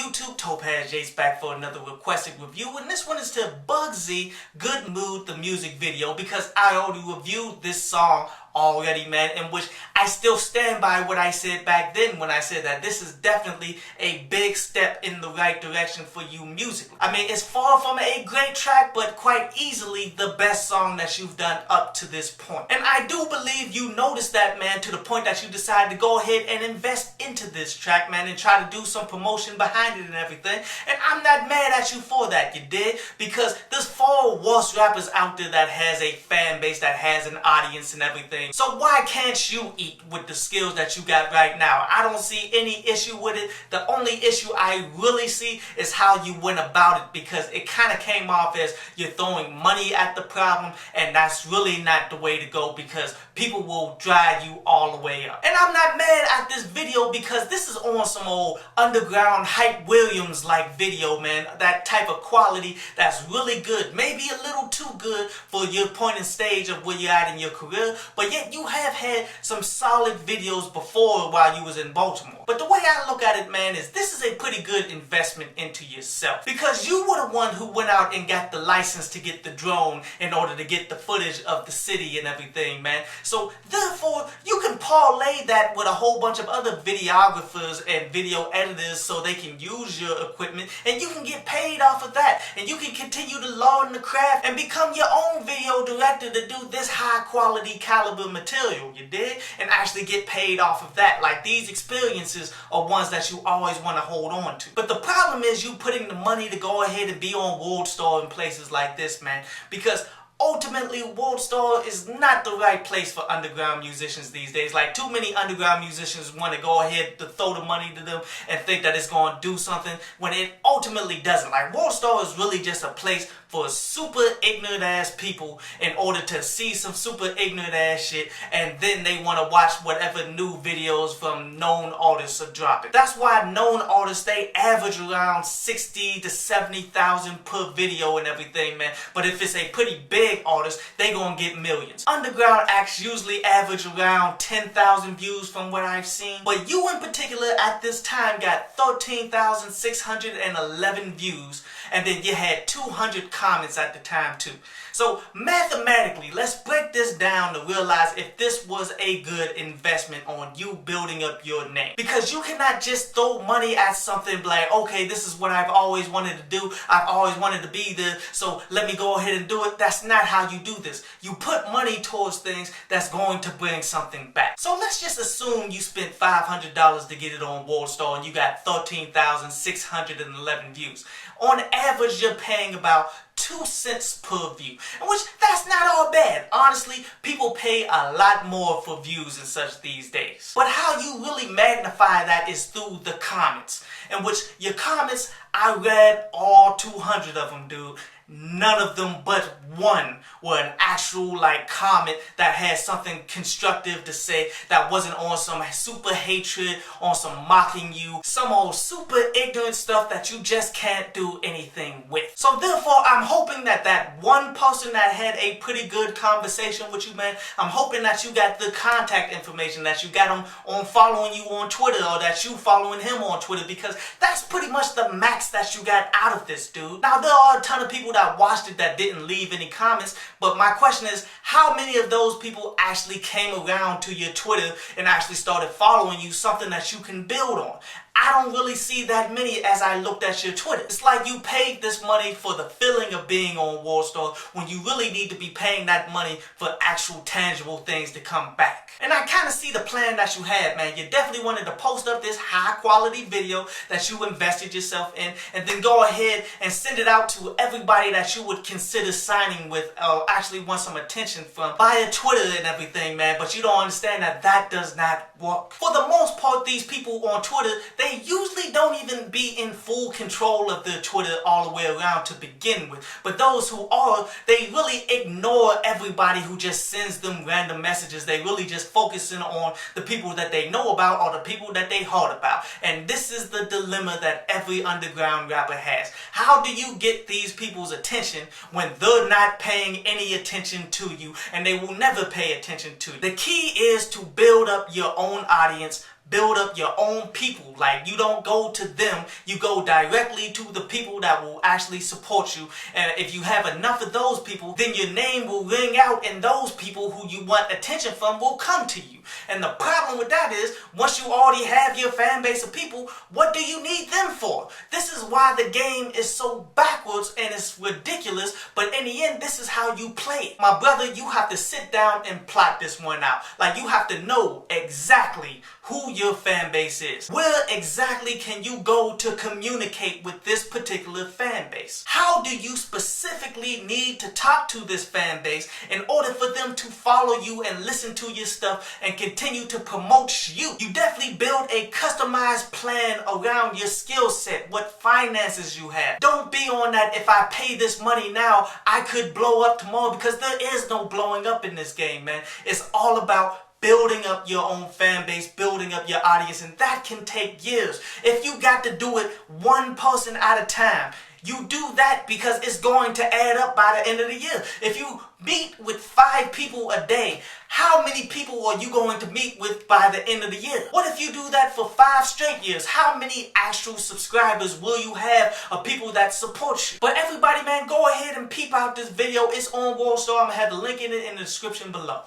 YouTube? Topaz Jace back for another requested review, and this one is to Bugsy Good Mood the music video, because I already reviewed this song already, man, in which I still stand by what I said back then when I said that this is definitely a big step in the right direction for you musically. I mean, it's far from a great track, but quite easily the best song that you've done up to this point. And I do believe you noticed that, man, to the point that you decided to go ahead and invest into this track, man, and try to do some promotion behind it and everything. And I'm not mad at you for that, you did, because there's 4 worse rappers out there that has a fan base, that has an audience and everything. So why can't you eat with the skills that you got right now? I don't see any issue with it. The only issue I really see is how you went about it, because it kind of came off as you're throwing money at the problem, and that's really not the way to go, because people will drag you all the way up. And I'm not mad at this video, because this is on some old underground Hype Williams like video, man. That type of quality that's really good, maybe a little too good for your point and stage of where you're at in your career, but yet you have had some solid videos before while you was in Baltimore. But the way I look at it, man, is this is a pretty good investment into yourself, because you were the one who went out and got the license to get the drone in order to get the footage of the city and everything, man. So therefore, you can parlay that with a whole bunch of other videographers and video editors so they can use your equipment, and you can get paid off of that, and you can continue to learn the craft and become your own video director to do this high quality caliber material, you dig? And actually get paid off of that. Like, these experiences are ones that you always want to hold on to. But the problem is you putting the money to go ahead and be on WorldStar and places like this, man, because ultimately, WorldStar is not the right place for underground musicians these days. Like, too many underground musicians want to go ahead to throw the money to them and think that it's going to do something when it ultimately doesn't. Like, WorldStar is really just a place for super ignorant ass people in order to see some super ignorant ass shit, and then they want to watch whatever new videos from known artists are dropping. That's why known artists, they average around 60 to 70,000 per video and everything, man. But if it's a pretty big artist, they gonna get millions. Underground acts usually average around 10,000 views from what I've seen, but you in particular at this time got 13,611 views, and then you had 200 comments at the time too. So mathematically, let's break this down to realize if this was a good investment on you building up your name. Because you cannot just throw money at something like, okay, this is what I've always wanted to do, I've always wanted to be there, so let me go ahead and do it. That's not how you do this. You put money towards things that's going to bring something back. So let's just assume you spent $500 to get it on WorldStar and you got 13,611 views. On average, you're paying about 2 cents per view, which that's not all bad. Honestly, people pay a lot more for views and such these days. But how you really magnify that is through the comments, in which your comments, I read all 200 of them, dude. None of them but one were an actual comment that had something constructive to say, that wasn't on some super hatred, on some mocking you, some old super ignorant stuff that you just can't do anything with. So therefore, I'm hoping that that one person that had a pretty good conversation with you, man, I'm hoping that you got the contact information, that you got him on following you on Twitter, or that you following him on Twitter, because that's pretty much the max that you got out of this, dude. Now, there are a ton of people that watched it that didn't leave any comments, but my question is, how many of those people actually came around to your Twitter and actually started following you, something that you can build on? I don't really see that many as I looked at your Twitter. It's like you paid this money for the feeling of being on WorldStar when you really need to be paying that money for actual tangible things to come back. And I kind of see the plan that you had, man. You definitely wanted to post up this high quality video that you invested yourself in, and then go ahead and send it out to everybody that you would consider signing with, or actually want some attention from, via Twitter and everything, man. But you don't understand that that does not work. For the most part, these people on Twitter, they usually don't even be in full control of their Twitter all the way around to begin with. But those who are, they really ignore everybody who just sends them random messages. They really just focusing on the people that they know about, or the people that they heard about. And this is the dilemma that every underground rapper has. How do you get these people's attention when they're not paying any attention to you, and they will never pay attention to you? The key is to build up your own audience, build up your own people. Like, you don't go to them, you go directly to the people that will actually support you. And if you have enough of those people, then your name will ring out and those people who you want attention from will come to you. And the problem with that is, once you already have your fan base of people, what do you need them for? This is why the game is so backwards and it's ridiculous, but in the end, this is how you play it. My brother, you have to sit down and plot this one out. Like, you have to know exactly who your fan base is. Where exactly can you go to communicate with this particular fan base? How do you specifically need to talk to this fan base in order for them to follow you and listen to your stuff and continue to promote you? You definitely build a customized plan around your skill set, what finances you have. Don't be on that, if I pay this money now, I could blow up tomorrow, because there is no blowing up in this game, man. It's all about building up your own fan base, building up your audience, and that can take years. If you got to do it one person at a time, you do that, because it's going to add up by the end of the year. If you meet with 5 people a day, how many people are you going to meet with by the end of the year? What if you do that for 5 straight years? How many actual subscribers will you have of people that support you? But everybody, man, go ahead and peep out this video. It's on WorldStar. I'm going to have the link in the description below.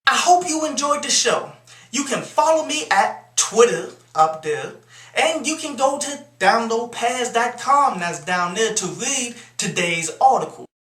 I hope you enjoyed the show. You can follow me at Twitter up there. And you can go to downloadpads.com, that's down there, to read today's article.